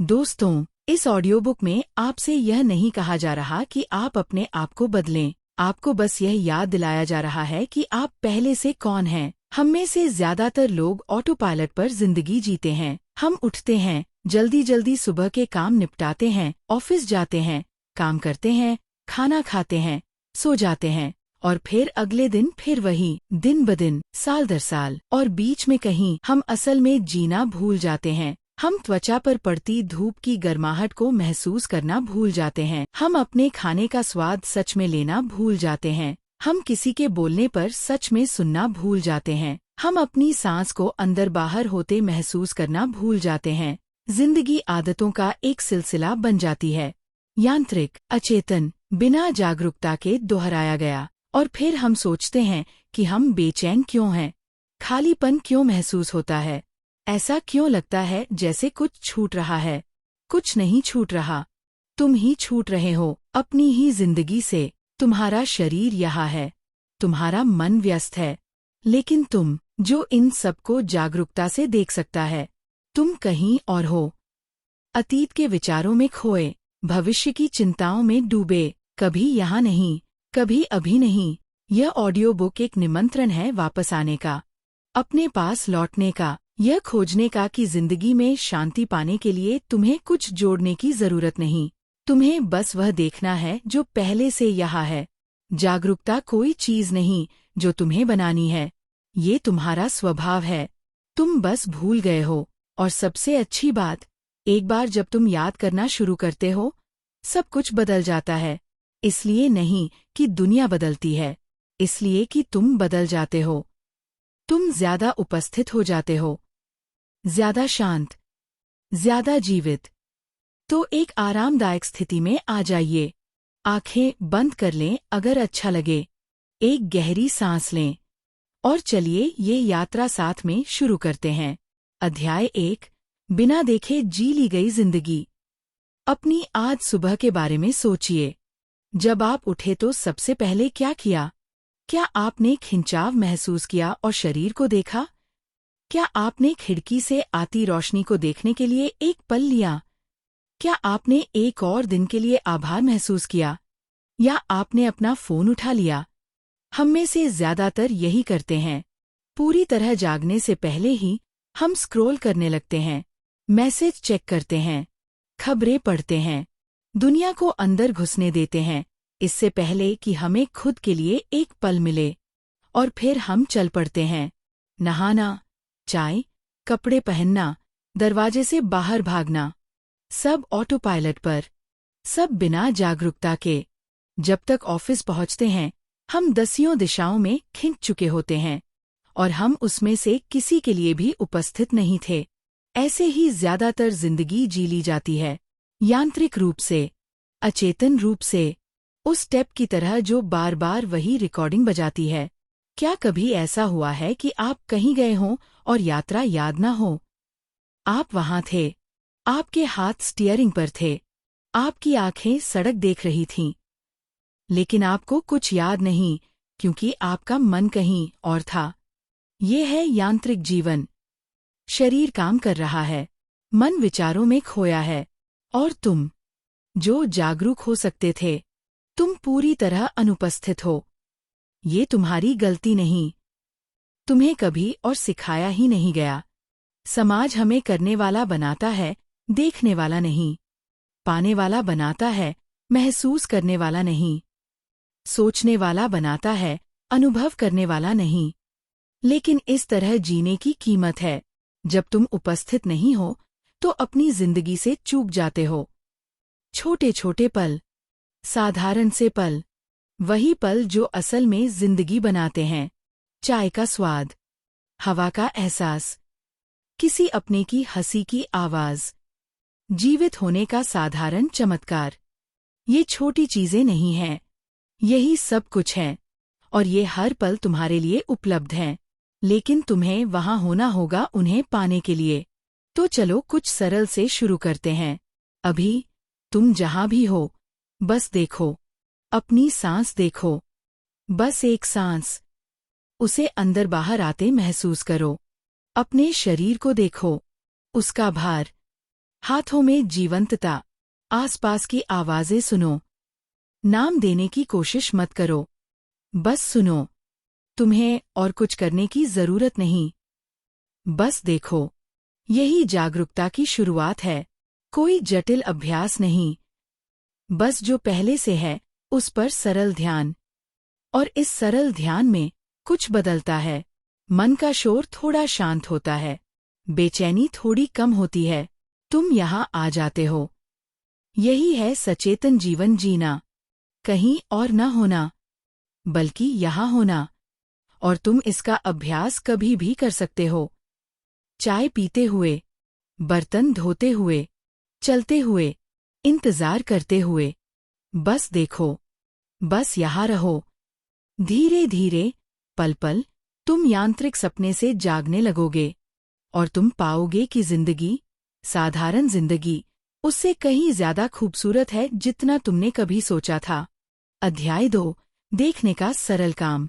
दोस्तों, इस audio book में आपसे यह नहीं कहा जा रहा कि आप अपने आप को बदलें। आपको बस यह याद दिलाया जा रहा है कि आप पहले से कौन हैं। हम में से ज्यादातर लोग ऑटो पायलट पर जिंदगी जीते हैं। हम उठते हैं, जल्दी जल्दी सुबह के काम निपटाते हैं, ऑफिस जाते हैं, काम करते हैं, खाना खाते हैं, सो जाते हैं और फिर अगले दिन फिर वही, दिन ब दिन, साल दर साल। और बीच में कहीं हम असल में जीना भूल जाते हैं। हम त्वचा पर पड़ती धूप की गर्माहट को महसूस करना भूल जाते हैं। हम अपने खाने का स्वाद सच में लेना भूल जाते हैं। हम किसी के बोलने पर सच में सुनना भूल जाते हैं। हम अपनी सांस को अंदर बाहर होते महसूस करना भूल जाते हैं। जिंदगी आदतों का एक सिलसिला बन जाती है, यांत्रिक, अचेतन, बिना जागरूकता के दोहराया गया। और फिर हम सोचते हैं कि हम बेचैन क्यों हैं, खालीपन क्यों महसूस होता है, ऐसा क्यों लगता है जैसे कुछ छूट रहा है। कुछ नहीं छूट रहा, तुम ही छूट रहे हो अपनी ही जिंदगी से। तुम्हारा शरीर यहाँ है, तुम्हारा मन व्यस्त है, लेकिन तुम, जो इन सबको जागरूकता से देख सकता है, तुम कहीं और हो। अतीत के विचारों में खोए, भविष्य की चिंताओं में डूबे, कभी यहाँ नहीं, कभी अभी नहीं। यह ऑडियो बुक एक निमंत्रण है वापस आने का, अपने पास लौटने का, यह खोजने का कि जिंदगी में शांति पाने के लिए तुम्हें कुछ जोड़ने की जरूरत नहीं। तुम्हें बस वह देखना है जो पहले से यहाँ है। जागरूकता कोई चीज नहीं जो तुम्हें बनानी है, ये तुम्हारा स्वभाव है। तुम बस भूल गए हो। और सबसे अच्छी बात, एक बार जब तुम याद करना शुरू करते हो, सब कुछ बदल जाता है। इसलिए नहीं कि दुनिया बदलती है, इसलिए कि तुम बदल जाते हो। तुम ज्यादा उपस्थित हो जाते हो, ज्यादा शांत, ज्यादा जीवित। तो एक आरामदायक स्थिति में आ जाइए। आंखें बंद कर लें अगर अच्छा लगे, एक गहरी सांस लें और चलिए ये यात्रा साथ में शुरू करते हैं। अध्याय 1, बिना देखे जी ली गई जिंदगी। अपनी आज सुबह के बारे में सोचिए। जब आप उठे तो सबसे पहले क्या किया? क्या आपने खिंचाव महसूस किया और शरीर को देखा? क्या आपने खिड़की से आती रोशनी को देखने के लिए एक पल लिया? क्या आपने एक और दिन के लिए आभार महसूस किया? या आपने अपना फोन उठा लिया? हम में से ज्यादातर यही करते हैं। पूरी तरह जागने से पहले ही हम स्क्रॉल करने लगते हैं, मैसेज चेक करते हैं, खबरें पढ़ते हैं, दुनिया को अंदर घुसने देते हैं, इससे पहले कि हमें खुद के लिए एक पल मिले। और फिर हम चल पड़ते हैं। नहाना, चाय, कपड़े पहनना, दरवाजे से बाहर भागना, सब ऑटो पायलट पर, सब बिना जागरूकता के। जब तक ऑफिस पहुंचते हैं, हम दसियों दिशाओं में खिंच चुके होते हैं और हम उसमें से किसी के लिए भी उपस्थित नहीं थे। ऐसे ही ज्यादातर जिंदगी जी ली जाती है, यांत्रिक रूप से, अचेतन रूप से, उस टेप की तरह जो बार बार वही रिकॉर्डिंग बजाती है। क्या कभी ऐसा हुआ है कि आप कहीं गए हों और यात्रा याद ना हो? आप वहां थे, आपके हाथ स्टीयरिंग पर थे, आपकी आंखें सड़क देख रही थीं, लेकिन आपको कुछ याद नहीं क्योंकि आपका मन कहीं और था। ये है यांत्रिक जीवन। शरीर काम कर रहा है, मन विचारों में खोया है, और तुम, जो जागरूक हो सकते थे, तुम पूरी तरह अनुपस्थित हो। ये तुम्हारी गलती नहीं, तुम्हें कभी और सिखाया ही नहीं गया। समाज हमें करने वाला बनाता है, देखने वाला नहीं। पाने वाला बनाता है, महसूस करने वाला नहीं। सोचने वाला बनाता है, अनुभव करने वाला नहीं। लेकिन इस तरह जीने की कीमत है। जब तुम उपस्थित नहीं हो तो अपनी जिंदगी से चूक जाते हो। छोटे छोटे पल, साधारण से पल, वही पल जो असल में जिंदगी बनाते हैं। चाय का स्वाद, हवा का एहसास, किसी अपने की हंसी की आवाज, जीवित होने का साधारण चमत्कार। ये छोटी चीजें नहीं हैं, यही सब कुछ है। और ये हर पल तुम्हारे लिए उपलब्ध हैं, लेकिन तुम्हें वहां होना होगा उन्हें पाने के लिए। तो चलो कुछ सरल से शुरू करते हैं। अभी, तुम जहां भी हो, बस देखो, अपनी सांस देखो, बस एक सांस, उसे अंदर बाहर आते महसूस करो। अपने शरीर को देखो, उसका भार, हाथों में जीवंतता, आसपास की आवाजें सुनो। नाम देने की कोशिश मत करो, बस सुनो। तुम्हें और कुछ करने की जरूरत नहीं, बस देखो। यही जागरूकता की शुरुआत है। कोई जटिल अभ्यास नहीं, बस जो पहले से है उस पर सरल ध्यान। और इस सरल ध्यान में कुछ बदलता है। मन का शोर थोड़ा शांत होता है, बेचैनी थोड़ी कम होती है। तुम यहाँ आ जाते हो। यही है सचेतन जीवन जीना, कहीं और न होना, बल्कि यहाँ होना। और तुम इसका अभ्यास कभी भी कर सकते हो। चाय पीते हुए, बर्तन धोते हुए, चलते हुए, इंतजार करते हुए। बस देखो, बस यहाँ रहो। धीरे धीरे, पल पल, तुम यांत्रिक सपने से जागने लगोगे। और तुम पाओगे कि जिंदगी, साधारण जिंदगी, उससे कहीं ज्यादा खूबसूरत है जितना तुमने कभी सोचा था। अध्याय 2, देखने का सरल काम।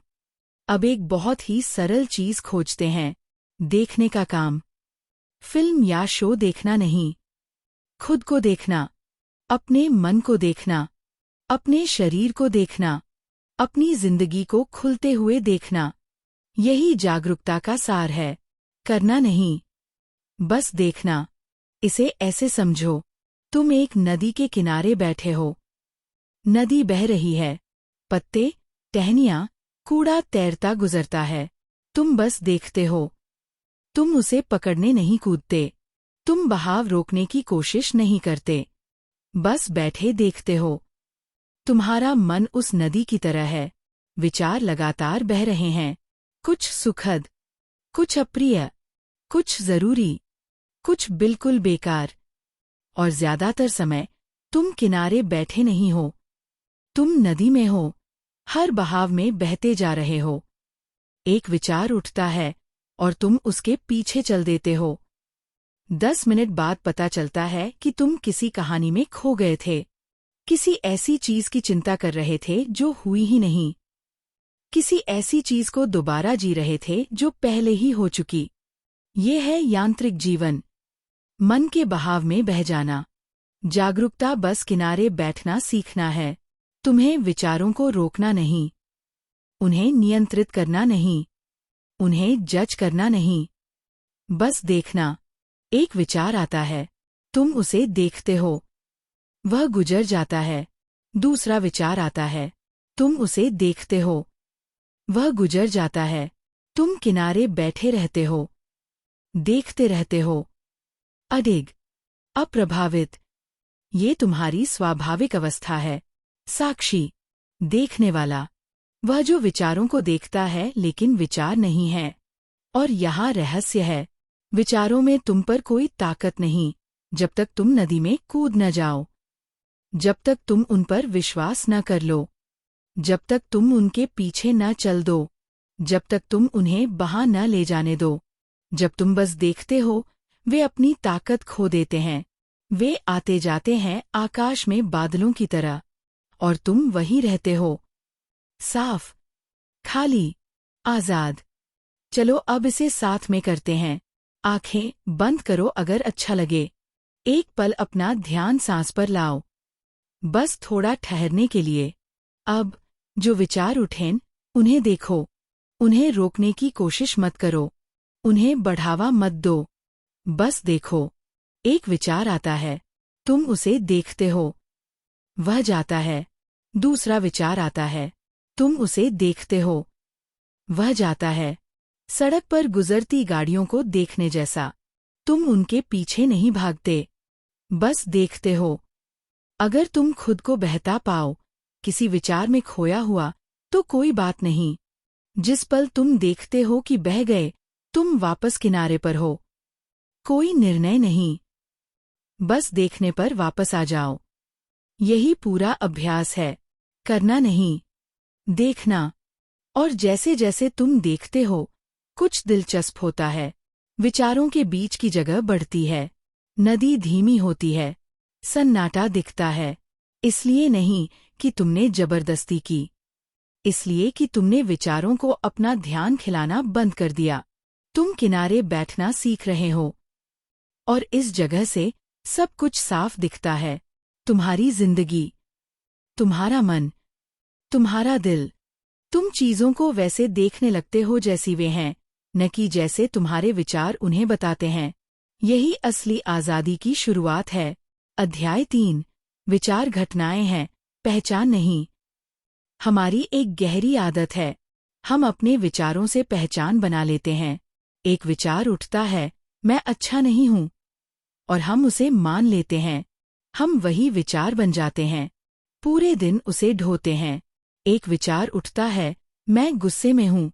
अब एक बहुत ही सरल चीज खोजते हैं, देखने का काम। फिल्म या शो देखना नहीं, खुद को देखना, अपने मन को देखना, अपने शरीर को देखना, अपनी जिंदगी को खुलते हुए देखना। यही जागरूकता का सार है। करना नहीं, बस देखना। इसे ऐसे समझो, तुम एक नदी के किनारे बैठे हो। नदी बह रही है, पत्ते, टहनियां, कूड़ा तैरता गुजरता है। तुम बस देखते हो। तुम उसे पकड़ने नहीं कूदते, तुम बहाव रोकने की कोशिश नहीं करते, बस बैठे देखते हो। तुम्हारा मन उस नदी की तरह है। विचार लगातार बह रहे हैं, कुछ सुखद, कुछ अप्रिय, कुछ जरूरी, कुछ बिल्कुल बेकार। और ज्यादातर समय तुम किनारे बैठे नहीं हो, तुम नदी में हो, हर बहाव में बहते जा रहे हो। एक विचार उठता है और तुम उसके पीछे चल देते हो। 10 मिनट बाद पता चलता है कि तुम किसी कहानी में खो गए थे, किसी ऐसी चीज की चिंता कर रहे थे जो हुई ही नहीं, किसी ऐसी चीज को दोबारा जी रहे थे जो पहले ही हो चुकी। ये है यांत्रिक जीवन, मन के बहाव में बह जाना। जागरूकता बस किनारे बैठना सीखना है। तुम्हें विचारों को रोकना नहीं, उन्हें नियंत्रित करना नहीं, उन्हें जज करना नहीं, बस देखना। एक विचार आता है, तुम उसे देखते हो, वह गुजर जाता है। दूसरा विचार आता है, तुम उसे देखते हो, वह गुजर जाता है। तुम किनारे बैठे रहते हो, देखते रहते हो, अडिग, अप्रभावित। ये तुम्हारी स्वाभाविक अवस्था है। साक्षी, देखने वाला, वह जो विचारों को देखता है लेकिन विचार नहीं है। और यहाँ रहस्य है, विचारों में तुम पर कोई ताकत नहीं, जब तक तुम नदी में कूद न जाओ, जब तक तुम उन पर विश्वास न कर लो, जब तक तुम उनके पीछे न चल दो, जब तक तुम उन्हें बहा न ले जाने दो। जब तुम बस देखते हो, वे अपनी ताकत खो देते हैं। वे आते जाते हैं आकाश में बादलों की तरह, और तुम वहीं रहते हो, साफ, खाली, आजाद। चलो अब इसे साथ में करते हैं। आंखें बंद करो अगर अच्छा लगे। एक पल अपना ध्यान सांस पर लाओ, बस थोड़ा ठहरने के लिए। अब जो विचार उठें, उन्हें देखो, उन्हें रोकने की कोशिश मत करो, उन्हें बढ़ावा मत दो, बस देखो। एक विचार आता है, तुम उसे देखते हो, वह जाता है। दूसरा विचार आता है, तुम उसे देखते हो, वह जाता है। सड़क पर गुजरती गाड़ियों को देखने जैसा। तुम उनके पीछे नहीं भागते, बस देखते हो। अगर तुम खुद को बहता पाओ, किसी विचार में खोया हुआ, तो कोई बात नहीं। जिस पल तुम देखते हो कि बह गए, तुम वापस किनारे पर हो। कोई निर्णय नहीं, बस देखने पर वापस आ जाओ। यही पूरा अभ्यास है, करना नहीं, देखना। और जैसे जैसे तुम देखते हो, कुछ दिलचस्प होता है। विचारों के बीच की जगह बढ़ती है, नदी धीमी होती है, सन्नाटा दिखता है। इसलिए नहीं कि तुमने जबरदस्ती की, इसलिए कि तुमने विचारों को अपना ध्यान खिलाना बंद कर दिया। तुम किनारे बैठना सीख रहे हो, और इस जगह से सब कुछ साफ दिखता है। तुम्हारी जिंदगी, तुम्हारा मन, तुम्हारा दिल। तुम चीजों को वैसे देखने लगते हो जैसी वे हैं, न कि जैसे तुम्हारे विचार उन्हें बताते हैं। यही असली आजादी की शुरुआत है। अध्याय 3। विचार घटनाएं हैं, पहचान नहीं। हमारी एक गहरी आदत है, हम अपने विचारों से पहचान बना लेते हैं। एक विचार उठता है, मैं अच्छा नहीं हूं, और हम उसे मान लेते हैं। हम वही विचार बन जाते हैं, पूरे दिन उसे ढोते हैं। एक विचार उठता है, मैं गुस्से में हूं,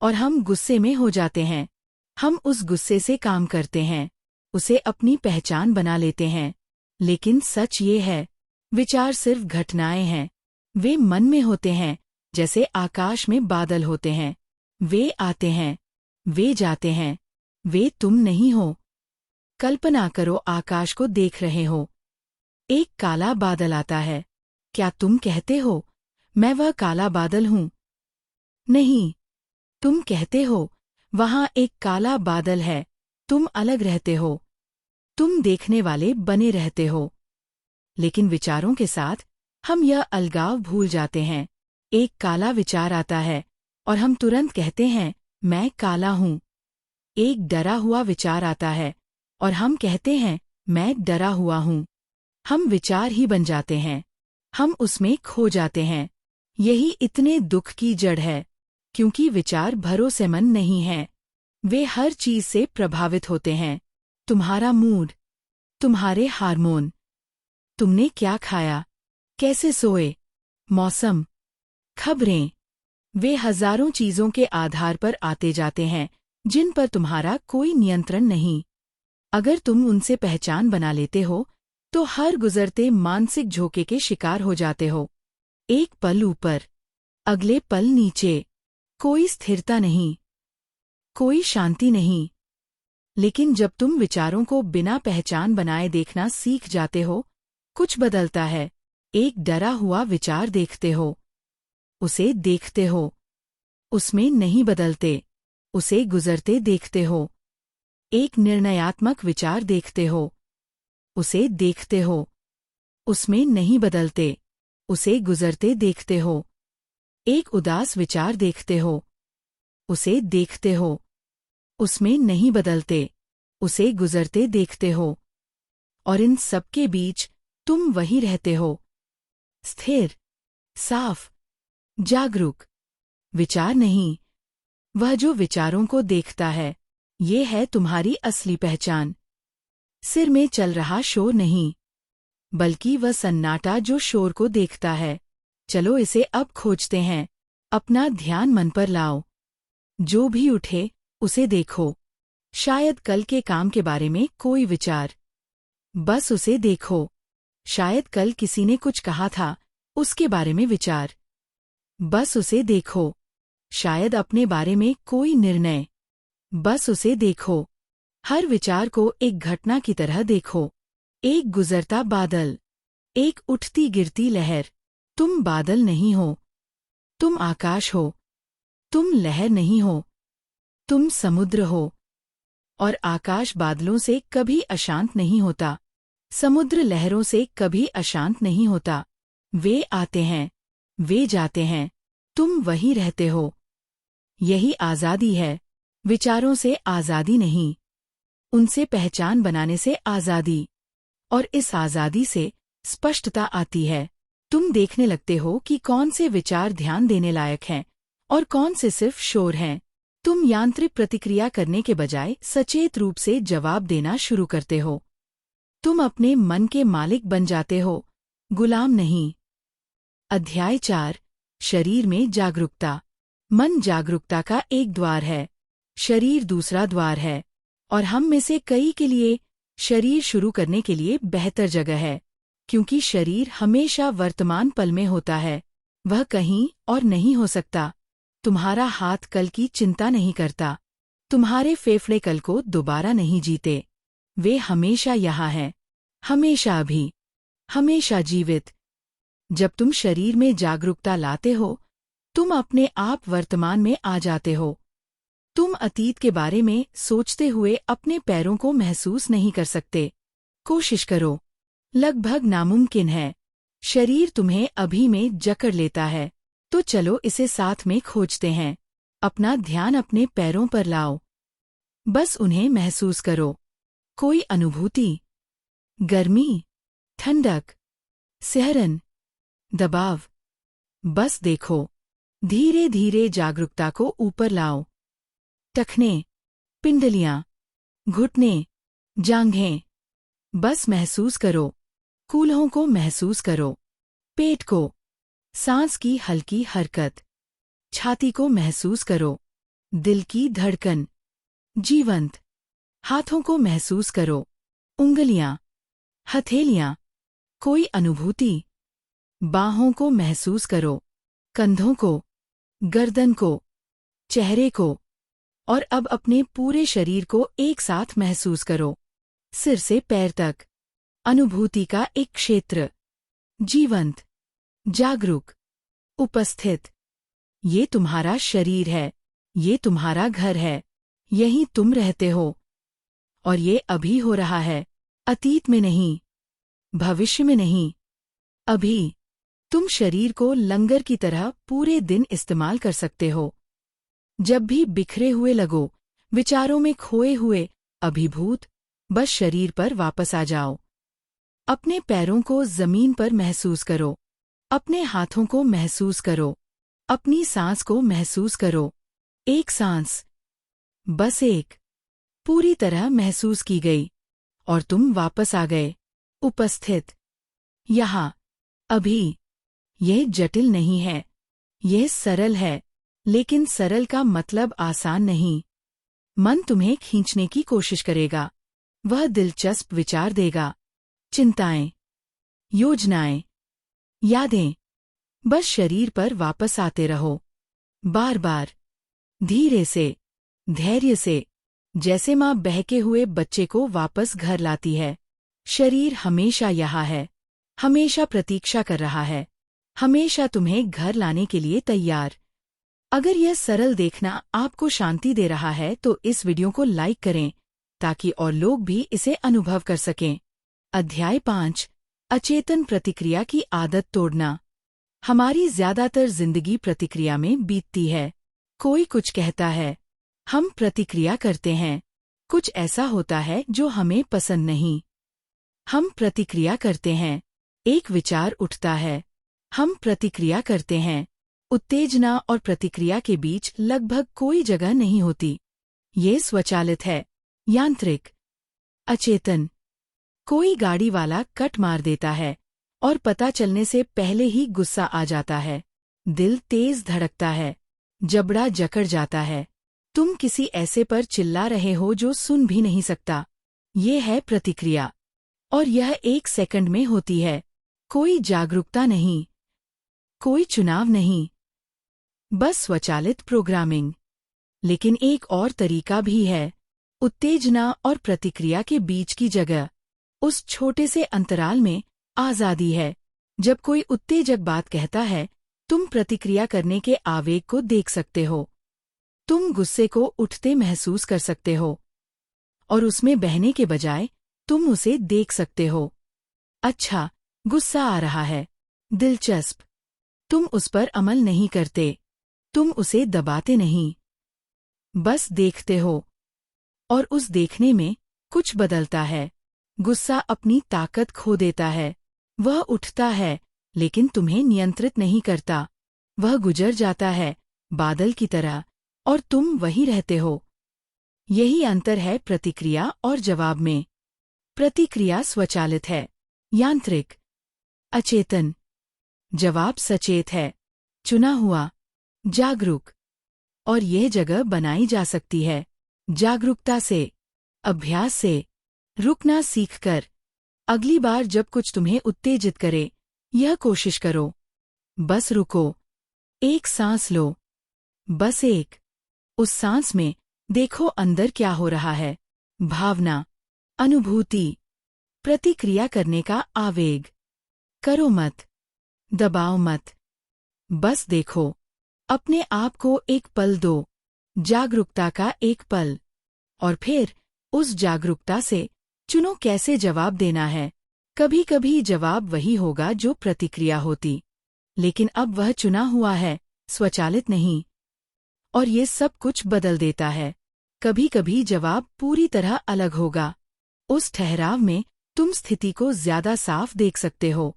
और हम गुस्से में हो जाते हैं। हम उस गुस्से से काम करते हैं, उसे अपनी पहचान बना लेते हैं। लेकिन सच ये है, विचार सिर्फ घटनाएं हैं। वे मन में होते हैं, जैसे आकाश में बादल होते हैं। वे आते हैं, वे जाते हैं, वे तुम नहीं हो। कल्पना करो आकाश को देख रहे हो। एक काला बादल आता है। क्या तुम कहते हो, मैं वह काला बादल हूं? नहीं, तुम कहते हो, वहां एक काला बादल है। तुम अलग रहते हो, तुम देखने वाले बने रहते हो। लेकिन विचारों के साथ हम यह अलगाव भूल जाते हैं। एक काला विचार आता है, और हम तुरंत कहते हैं, मैं काला हूं। एक डरा हुआ विचार आता है, और हम कहते हैं, मैं डरा हुआ हूं। हम विचार ही बन जाते हैं, हम उसमें खो जाते हैं। यही इतने दुख की जड़ है, क्योंकि विचार भरोसेमंद नहीं हैं। वे हर चीज से प्रभावित होते हैं। तुम्हारा मूड, तुम्हारे हार्मोन, तुमने क्या खाया, कैसे सोए, मौसम, खबरें। वे हजारों चीजों के आधार पर आते जाते हैं, जिन पर तुम्हारा कोई नियंत्रण नहीं। अगर तुम उनसे पहचान बना लेते हो, तो हर गुजरते मानसिक झोंके के शिकार हो जाते हो। एक पल ऊपर, अगले पल नीचे। कोई स्थिरता नहीं, कोई शांति नहीं। लेकिन जब तुम विचारों को बिना पहचान बनाए देखना सीख जाते हो, कुछ बदलता है। एक डरा हुआ विचार देखते हो, उसे देखते हो, उसमें नहीं बदलते, उसे गुजरते देखते हो। एक निर्णयात्मक विचार देखते हो, उसे देखते हो, उसमें नहीं बदलते, उसे गुजरते देखते हो। एक उदास विचार देखते हो, उसे देखते हो, उसमें नहीं बदलते, उसे गुजरते देखते हो। और इन सबके बीच तुम वही रहते हो, स्थिर, साफ, जागरूक। विचार नहीं, वह जो विचारों को देखता है, ये है तुम्हारी असली पहचान। सिर में चल रहा शोर नहीं, बल्कि वह सन्नाटा जो शोर को देखता है। चलो इसे अब खोजते हैं। अपना ध्यान मन पर लाओ। जो भी उठे, उसे देखो। शायद कल के काम के बारे में कोई विचार, बस उसे देखो। शायद कल किसी ने कुछ कहा था, उसके बारे में विचार, बस उसे देखो। शायद अपने बारे में कोई निर्णय, बस उसे देखो। हर विचार को एक घटना की तरह देखो। एक गुजरता बादल, एक उठती गिरती लहर। तुम बादल नहीं हो, तुम आकाश हो। तुम लहर नहीं हो, तुम समुद्र हो। और आकाश बादलों से कभी अशांत नहीं होता, समुद्र लहरों से कभी अशांत नहीं होता। वे आते हैं, वे जाते हैं, तुम वही रहते हो। यही आजादी है, विचारों से आजादी नहीं, उनसे पहचान बनाने से आजादी। और इस आजादी से स्पष्टता आती है। तुम देखने लगते हो कि कौन से विचार ध्यान देने लायक हैं और कौन से सिर्फ शोर हैं। तुम यांत्रिक प्रतिक्रिया करने के बजाय सचेत रूप से जवाब देना शुरू करते हो। तुम अपने मन के मालिक बन जाते हो, गुलाम नहीं। अध्याय 4। शरीर में जागरूकता। मन जागरूकता का एक द्वार है, शरीर दूसरा द्वार है। और हम में से कई के लिए शरीर शुरू करने के लिए बेहतर जगह है, क्योंकि शरीर हमेशा वर्तमान पल में होता है। वह कहीं और नहीं हो सकता। तुम्हारा हाथ कल की चिंता नहीं करता, तुम्हारे फेफड़े कल को दोबारा नहीं जीते। वे हमेशा यहाँ हैं, हमेशा अभी, हमेशा जीवित। जब तुम शरीर में जागरूकता लाते हो, तुम अपने आप वर्तमान में आ जाते हो। तुम अतीत के बारे में सोचते हुए अपने पैरों को महसूस नहीं कर सकते। कोशिश करो। लगभग नामुमकिन है। शरीर तुम्हें अभी में जकड़ लेता है। तो चलो इसे साथ में खोजते हैं। अपना ध्यान अपने पैरों पर लाओ। बस उन्हें महसूस करो। कोई अनुभूति, गर्मी, ठंडक, सिहरन, दबाव। बस देखो। धीरे धीरे जागरूकता को ऊपर लाओ। टखने, पिंडलियां, घुटने, जांघें। बस महसूस करो। कूल्हों को महसूस करो। पेट को, सांस की हल्की हरकत। छाती को महसूस करो। दिल की धड़कन, जीवंत। हाथों को महसूस करो। उंगलियां, हथेलियां। कोई अनुभूति। बाहों को महसूस करो। कंधों को, गर्दन को, चेहरे को। और अब अपने पूरे शरीर को एक साथ महसूस करो। सिर से पैर तक। अनुभूति का एक क्षेत्र। जीवंत, जागरूक, उपस्थित। ये तुम्हारा शरीर है। ये तुम्हारा घर है। यहीं तुम रहते हो। और ये अभी हो रहा है। अतीत में नहीं, भविष्य में नहीं, अभी। तुम शरीर को लंगर की तरह पूरे दिन इस्तेमाल कर सकते हो। जब भी बिखरे हुए लगो, विचारों में खोए हुए, अभिभूत, बस शरीर पर वापस आ जाओ। अपने पैरों को जमीन पर महसूस करो। अपने हाथों को महसूस करो। अपनी सांस को महसूस करो। एक सांस, बस एक, पूरी तरह महसूस की गई। और तुम वापस आ गए। उपस्थित, यहाँ, अभी। यह जटिल नहीं है। यह सरल है। लेकिन सरल का मतलब आसान नहीं। मन तुम्हें खींचने की कोशिश करेगा। वह दिलचस्प विचार देगा। चिंताएं, योजनाएं, यादें। बस शरीर पर वापस आते रहो। बार बार, धीरे से, धैर्य से। जैसे माँ बहके हुए बच्चे को वापस घर लाती है। शरीर हमेशा यहाँ है। हमेशा प्रतीक्षा कर रहा है। हमेशा तुम्हें घर लाने के लिए तैयार। अगर यह सरल देखना आपको शांति दे रहा है तो इस वीडियो को लाइक करें ताकि और लोग भी इसे अनुभव कर सकें। अध्याय 5, अचेतन प्रतिक्रिया की आदत तोड़ना। हमारी ज्यादातर जिंदगी प्रतिक्रिया में बीतती है। कोई कुछ कहता है, हम प्रतिक्रिया करते हैं। कुछ ऐसा होता है जो हमें पसंद नहीं, हम प्रतिक्रिया करते हैं। एक विचार उठता है, हम प्रतिक्रिया करते हैं। उत्तेजना और प्रतिक्रिया के बीच लगभग कोई जगह नहीं होती। ये स्वचालित है, यांत्रिक, अचेतन। कोई गाड़ी वाला कट मार देता है और पता चलने से पहले ही गुस्सा आ जाता है। दिल तेज धड़कता है, जबड़ा जकड़ जाता है। तुम किसी ऐसे पर चिल्ला रहे हो जो सुन भी नहीं सकता। ये है प्रतिक्रिया। और यह 1 सेकंड में होती है। कोई जागरूकता नहीं, कोई चुनाव नहीं, बस स्वचालित प्रोग्रामिंग। लेकिन एक और तरीका भी है। उत्तेजना और प्रतिक्रिया के बीच की जगह, उस छोटे से अंतराल में आजादी है। जब कोई उत्तेजक बात कहता है, तुम प्रतिक्रिया करने के आवेग को देख सकते हो। तुम गुस्से को उठते महसूस कर सकते हो। और उसमें बहने के बजाय तुम उसे देख सकते हो। अच्छा, गुस्सा आ रहा है। दिलचस्प। तुम उस पर अमल नहीं करते। तुम उसे दबाते नहीं। बस देखते हो। और उस देखने में कुछ बदलता है। गुस्सा अपनी ताकत खो देता है। वह उठता है, लेकिन तुम्हें नियंत्रित नहीं करता। वह गुजर जाता है, बादल की तरह, और तुम वहीं रहते हो। यही अंतर है प्रतिक्रिया और जवाब में। प्रतिक्रिया स्वचालित है, यांत्रिक, अचेतन। जवाब सचेत है, चुना हुआ, जागरूक। और यह जगह बनाई जा सकती है जागरूकता से, अभ्यास से, रुकना सीखकर। अगली बार जब कुछ तुम्हें उत्तेजित करे, यह कोशिश करो। बस रुको। एक सांस लो। बस एक। उस सांस में देखो अंदर क्या हो रहा है। भावना, अनुभूति, प्रतिक्रिया करने का आवेग। करो मत, दबाओ मत। बस देखो। अपने आप को एक पल दो, जागरूकता का एक पल। और फिर उस जागरूकता से चुनो कैसे जवाब देना है। कभी कभी जवाब वही होगा जो प्रतिक्रिया होती, लेकिन अब वह चुना हुआ है, स्वचालित नहीं। और ये सब कुछ बदल देता है। कभी कभी जवाब पूरी तरह अलग होगा। उस ठहराव में तुम स्थिति को ज्यादा साफ देख सकते हो।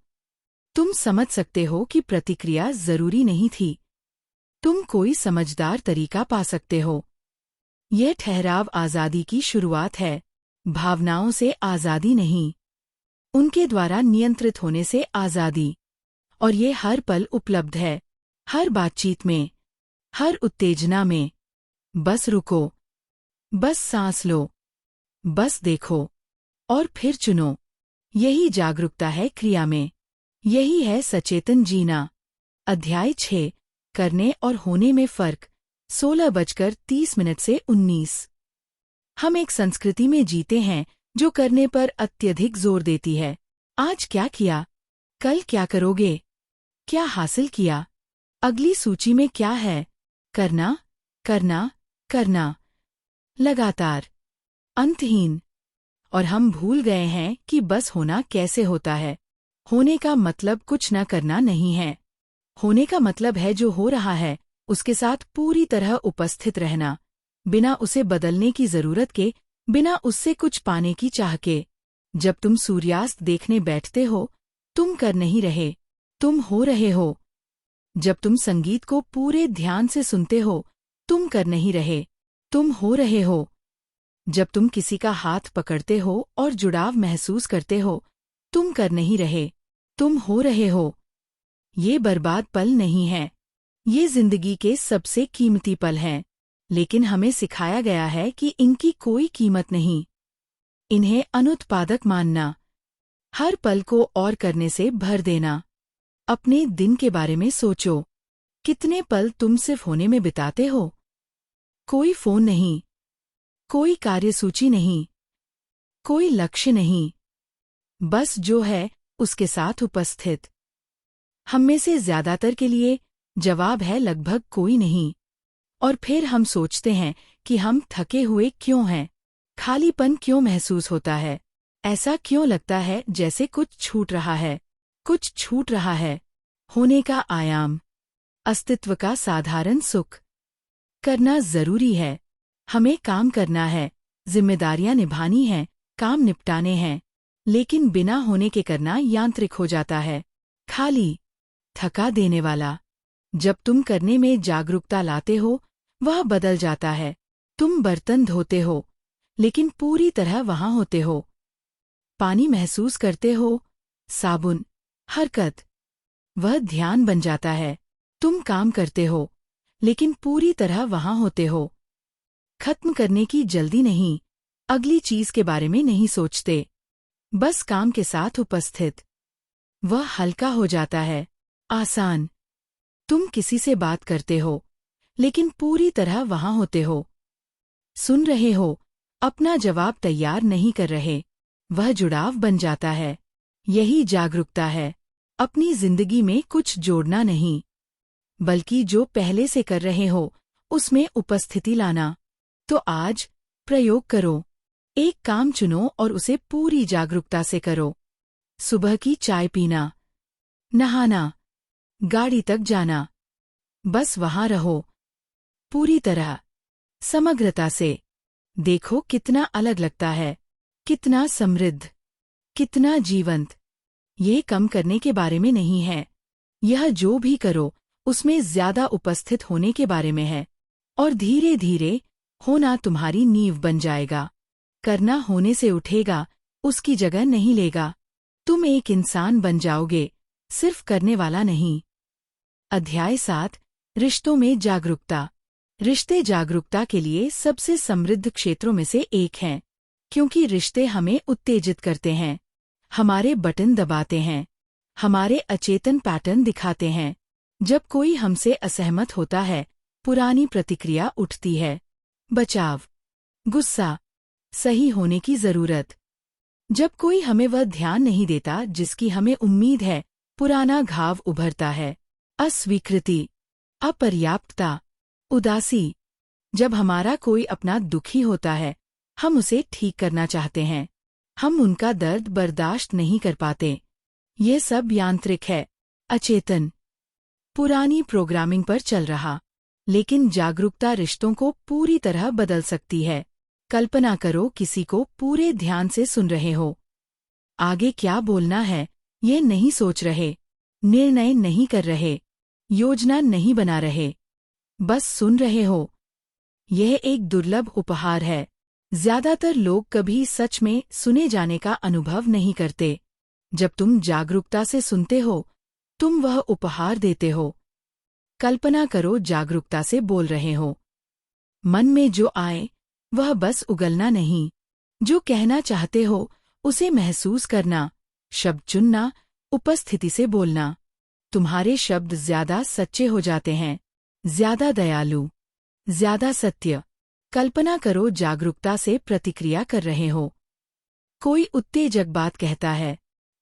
तुम समझ सकते हो कि प्रतिक्रिया जरूरी नहीं थी। तुम कोई समझदार तरीका पा सकते हो। यह ठहराव आजादी की शुरुआत है, भावनाओं से आजादी नहीं, उनके द्वारा नियंत्रित होने से आजादी। और ये हर पल उपलब्ध है, हर बातचीत में, हर उत्तेजना में। बस रुको, बस सांस लो, बस देखो, और फिर चुनो। यही जागरूकता है क्रिया में, यही है सचेतन जीना। अध्याय 6, करने और होने में फर्क। 16:30 से 19। हम एक संस्कृति में जीते हैं जो करने पर अत्यधिक जोर देती है। आज क्या किया, कल क्या करोगे, क्या हासिल किया, अगली सूची में क्या है। करना, करना, करना, लगातार, अंतहीन। और हम भूल गए हैं कि बस होना कैसे होता है। होने का मतलब कुछ न करना नहीं है। होने का मतलब है जो हो रहा है उसके साथ पूरी तरह उपस्थित रहना, बिना उसे बदलने की जरूरत के, बिना उससे कुछ पाने की चाह के। जब तुम सूर्यास्त देखने बैठते हो, तुम कर नहीं रहे, तुम हो रहे हो। जब तुम संगीत को पूरे ध्यान से सुनते हो, तुम कर नहीं रहे, तुम हो रहे हो। जब तुम किसी का हाथ पकड़ते हो और जुड़ाव महसूस करते हो, तुम कर नहीं रहे, तुम हो रहे हो। ये बर्बाद पल नहीं है, ये जिंदगी के सबसे कीमती पल हैं, लेकिन हमें सिखाया गया है कि इनकी कोई कीमत नहीं। इन्हें अनुत्पादक मानना, हर पल को और करने से भर देना। अपने दिन के बारे में सोचो, कितने पल तुम सिर्फ होने में बिताते हो। कोई फोन नहीं, कोई कार्यसूची नहीं, कोई लक्ष्य नहीं, बस जो है उसके साथ उपस्थित। हम में से ज्यादातर के लिए जवाब है लगभग कोई नहीं। और फिर हम सोचते हैं कि हम थके हुए क्यों हैं, खालीपन क्यों महसूस होता है, ऐसा क्यों लगता है जैसे कुछ छूट रहा है, कुछ छूट रहा है। होने का आयाम, अस्तित्व का साधारण सुख। करना जरूरी है, हमें काम करना है, जिम्मेदारियां निभानी हैं, काम निपटाने हैं, लेकिन बिना होने के करना यांत्रिक हो जाता है, खाली, थका देने वाला। जब तुम करने में जागरूकता लाते हो, वह बदल जाता है। तुम बर्तन धोते हो, लेकिन पूरी तरह वहां होते हो। पानी महसूस करते हो, साबुन, हरकत, वह ध्यान बन जाता है। तुम काम करते हो, लेकिन पूरी तरह वहां होते हो। खत्म करने की जल्दी नहीं, अगली चीज के बारे में नहीं सोचते, बस काम के साथ उपस्थित। वह हल्का हो जाता है, आसान। तुम किसी से बात करते हो, लेकिन पूरी तरह वहां होते हो, सुन रहे हो, अपना जवाब तैयार नहीं कर रहे। वह जुड़ाव बन जाता है। यही जागरूकता है, अपनी जिंदगी में कुछ जोड़ना नहीं, बल्कि जो पहले से कर रहे हो उसमें उपस्थिति लाना। तो आज प्रयोग करो, एक काम चुनो और उसे पूरी जागरूकता से करो। सुबह की चाय पीना, नहाना, गाड़ी तक जाना, बस वहां रहो, पूरी तरह, समग्रता से। देखो कितना अलग लगता है, कितना समृद्ध, कितना जीवंत। ये कम करने के बारे में नहीं है, यह जो भी करो उसमें ज्यादा उपस्थित होने के बारे में है। और धीरे धीरे होना तुम्हारी नींव बन जाएगा। करना होने से उठेगा, उसकी जगह नहीं लेगा। तुम एक इंसान बन जाओगे, सिर्फ करने वाला नहीं। अध्याय 7, रिश्तों में जागरूकता। रिश्ते जागरूकता के लिए सबसे समृद्ध क्षेत्रों में से एक हैं, क्योंकि रिश्ते हमें उत्तेजित करते हैं, हमारे बटन दबाते हैं, हमारे अचेतन पैटर्न दिखाते हैं। जब कोई हमसे असहमत होता है, पुरानी प्रतिक्रिया उठती है, बचाव, गुस्सा, सही होने की जरूरत। जब कोई हमें वह ध्यान नहीं देता जिसकी हमें उम्मीद है, पुराना घाव उभरता है, अस्वीकृति, अपर्याप्तता, उदासी। जब हमारा कोई अपना दुखी होता है, हम उसे ठीक करना चाहते हैं, हम उनका दर्द बर्दाश्त नहीं कर पाते। यह सब यांत्रिक है, अचेतन, पुरानी प्रोग्रामिंग पर चल रहा। लेकिन जागरूकता रिश्तों को पूरी तरह बदल सकती है। कल्पना करो किसी को पूरे ध्यान से सुन रहे हो। आगे क्या बोलना है ये नहीं सोच रहे, निर्णय नहीं कर रहे, योजना नहीं बना रहे, बस सुन रहे हो। यह एक दुर्लभ उपहार है। ज्यादातर लोग कभी सच में सुने जाने का अनुभव नहीं करते। जब तुम जागरूकता से सुनते हो, तुम वह उपहार देते हो। कल्पना करो जागरूकता से बोल रहे हो। मन में जो आए वह बस उगलना नहीं, जो कहना चाहते हो उसे महसूस करना, शब्द चुनना, उपस्थिति से बोलना। तुम्हारे शब्द ज्यादा सच्चे हो जाते हैं, ज्यादा दयालु, ज्यादा सत्य। कल्पना करो जागरूकता से प्रतिक्रिया कर रहे हो। कोई उत्तेजक बात कहता है,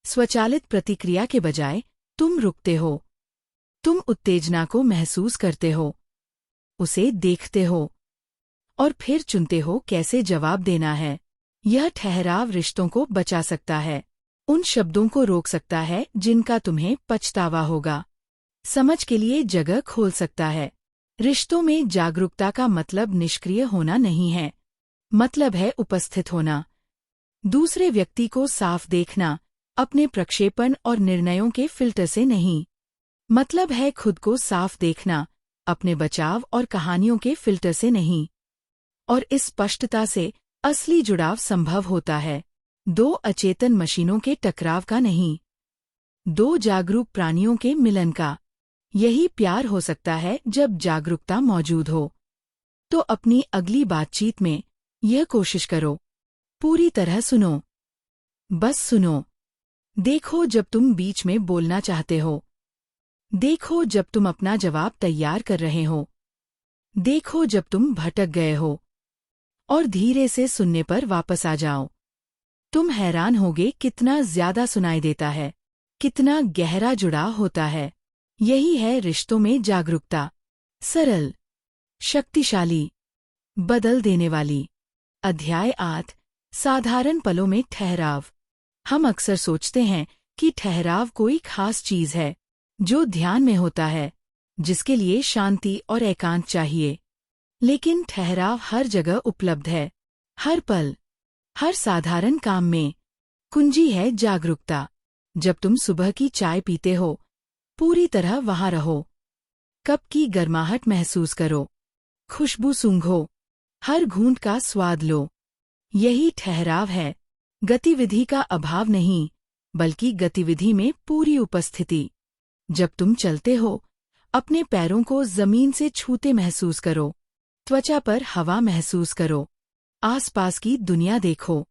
स्वचालित प्रतिक्रिया के बजाय तुम रुकते हो। तुम उत्तेजना को महसूस करते हो, उसे देखते हो, और फिर चुनते हो कैसे जवाब देना है। यह ठहराव रिश्तों को बचा सकता है, उन शब्दों को रोक सकता है जिनका तुम्हें पछतावा होगा, समझ के लिए जगह खोल सकता है। रिश्तों में जागरूकता का मतलब निष्क्रिय होना नहीं है, मतलब है उपस्थित होना। दूसरे व्यक्ति को साफ देखना, अपने प्रक्षेपण और निर्णयों के फिल्टर से नहीं। मतलब है खुद को साफ देखना, अपने बचाव और कहानियों के फिल्टर से नहीं। और इस स्पष्टता से असली जुड़ाव संभव होता है, दो अचेतन मशीनों के टकराव का नहीं, दो जागरूक प्राणियों के मिलन का। यही प्यार हो सकता है जब जागरूकता मौजूद हो। तो अपनी अगली बातचीत में यह कोशिश करो, पूरी तरह सुनो, बस सुनो। देखो जब तुम बीच में बोलना चाहते हो, देखो जब तुम अपना जवाब तैयार कर रहे हो, देखो जब तुम भटक गए हो, और धीरे से सुनने पर वापस आ जाओ। तुम हैरान होगे कितना ज्यादा सुनाई देता है, कितना गहरा जुड़ाव होता है। यही है रिश्तों में जागरूकता, सरल, शक्तिशाली, बदल देने वाली। अध्याय 8, साधारण पलों में ठहराव। हम अक्सर सोचते हैं कि ठहराव कोई खास चीज है जो ध्यान में होता है, जिसके लिए शांति और एकांत चाहिए। लेकिन ठहराव हर जगह उपलब्ध है, हर पल, हर साधारण काम में। कुंजी है जागरूकता। जब तुम सुबह की चाय पीते हो, पूरी तरह वहां रहो। कप की गर्माहट महसूस करो, खुशबू सूंघो, हर घूंट का स्वाद लो। यही ठहराव है, गतिविधि का अभाव नहीं, बल्कि गतिविधि में पूरी उपस्थिति। जब तुम चलते हो, अपने पैरों को जमीन से छूते महसूस करो, त्वचा पर हवा महसूस करो, आसपास की दुनिया देखो।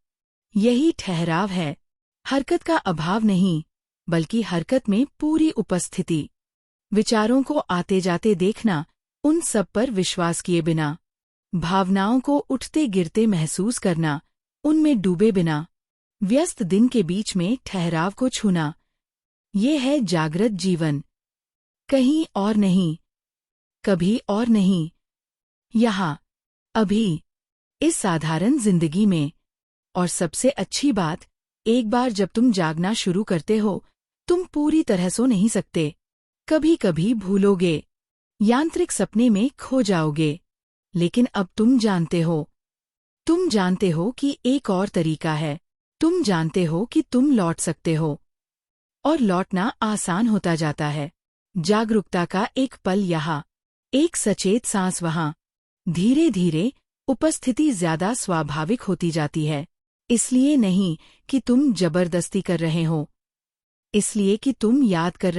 यही ठहराव है, हरकत का अभाव नहीं, बल्कि हरकत में पूरी उपस्थिति। विचारों को आते जाते देखना, उन सब पर विश्वास किए बिना। भावनाओं को उठते गिरते महसूस करना, उनमें डूबे बिना। व्यस्त दिन के बीच में ठहराव को छूना। ये है जागृत जीवन। कहीं और नहीं, कभी और नहीं, यहाँ, अभी, इस साधारण जिंदगी में। और सबसे अच्छी बात, एक बार जब तुम जागना शुरू करते हो, तुम पूरी तरह सो नहीं सकते। कभी कभी भूलोगे, यांत्रिक सपने में खो जाओगे। लेकिन अब तुम जानते हो कि एक और तरीका है। तुम जानते हो कि तुम लौट सकते हो, और लौटना आसान होता जाता है। जागरूकता का एक पल यहाँ, एक सचेत सांस वहाँ। धीरे धीरे उपस्थिति ज्यादा स्वाभाविक होती जाती है। इसलिए नहीं कि तुम जबरदस्ती कर रहे हो, इसलिए कि तुम याद कर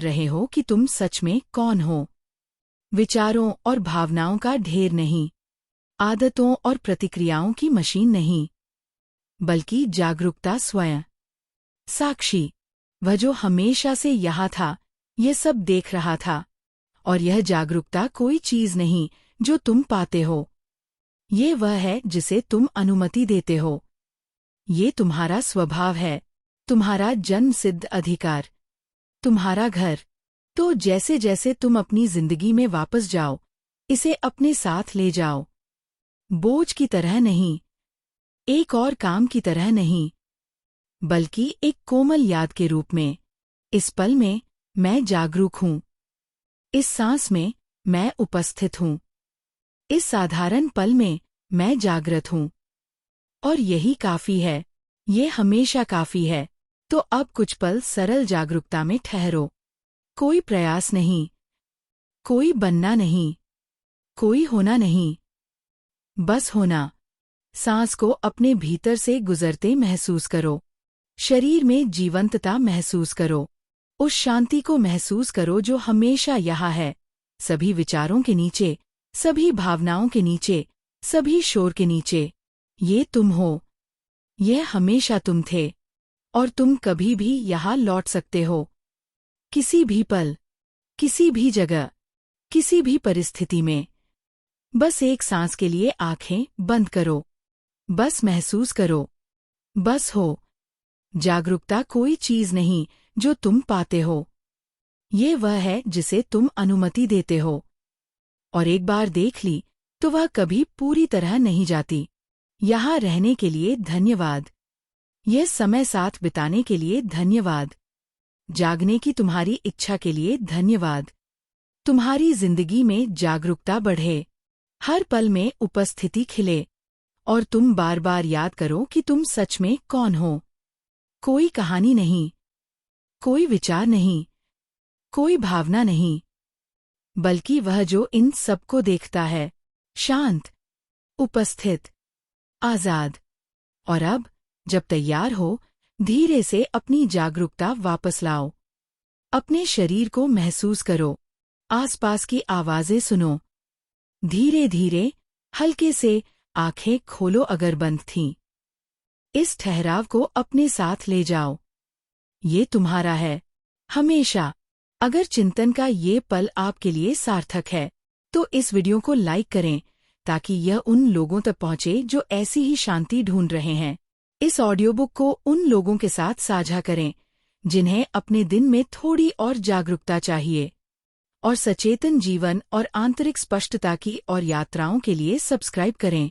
रहे हो कि तुम सच में कौन हो। विचारों और भावनाओं का ढेर नहीं, आदतों और प्रतिक्रियाओं की मशीन नहीं, बल्कि जागरूकता स्वयं। साक्षी, वह जो हमेशा से यहाँ था, ये सब देख रहा था। और यह जागरूकता कोई चीज नहीं जो तुम पाते हो, ये वह है जिसे तुम अनुमति देते हो। ये तुम्हारा स्वभाव है, तुम्हारा जन्मसिद्ध अधिकार, तुम्हारा घर। तो जैसे जैसे तुम अपनी जिंदगी में वापस जाओ, इसे अपने साथ ले जाओ। बोझ की तरह नहीं, एक और काम की तरह नहीं, बल्कि एक कोमल याद के रूप में। इस पल में मैं जागरूक हूँ। इस सांस में मैं उपस्थित हूँ। इस साधारण पल में मैं जागृत हूँ। और यही काफी है। ये हमेशा काफी है। तो अब कुछ पल सरल जागरूकता में ठहरो। कोई प्रयास नहीं, कोई बनना नहीं, कोई होना नहीं, बस होना। सांस को अपने भीतर से गुजरते महसूस करो। शरीर में जीवंतता महसूस करो। उस शांति को महसूस करो जो हमेशा यहाँ है, सभी विचारों के नीचे, सभी भावनाओं के नीचे, सभी शोर के नीचे। ये तुम हो। यह हमेशा तुम थे। और तुम कभी भी यहाँ लौट सकते हो। किसी भी पल, किसी भी जगह, किसी भी परिस्थिति में। बस एक सांस के लिए आंखें बंद करो। बस महसूस करो। बस हो। जागरूकता कोई चीज नहीं जो तुम पाते हो। ये वह है जिसे तुम अनुमति देते हो। और एक बार देख ली तो वह कभी पूरी तरह नहीं जाती। यहाँ रहने के लिए धन्यवाद। यह समय साथ बिताने के लिए धन्यवाद। जागने की तुम्हारी इच्छा के लिए धन्यवाद। तुम्हारी जिंदगी में जागरूकता बढ़े। हर पल में उपस्थिति खिले। और तुम बार बार याद करो कि तुम सच में कौन हो। कोई कहानी नहीं, कोई विचार नहीं, कोई भावना नहीं, बल्कि वह जो इन सबको देखता है, शांत, उपस्थित, आजाद। और अब जब तैयार हो, धीरे से अपनी जागरूकता वापस लाओ। अपने शरीर को महसूस करो। आसपास की आवाजें सुनो। धीरे धीरे, हल्के से आंखें खोलो अगर बंद थीं। इस ठहराव को अपने साथ ले जाओ। ये तुम्हारा है, हमेशा। अगर चिंतन का ये पल आपके लिए सार्थक है, तो इस वीडियो को लाइक करें ताकि यह उन लोगों तक पहुंचे जो ऐसी ही शांति ढूंढ रहे हैं। इस ऑडियो बुक को उन लोगों के साथ साझा करें जिन्हें अपने दिन में थोड़ी और जागरूकता चाहिए। और सचेतन जीवन और आंतरिक स्पष्टता की और यात्राओं के लिए सब्सक्राइब करें।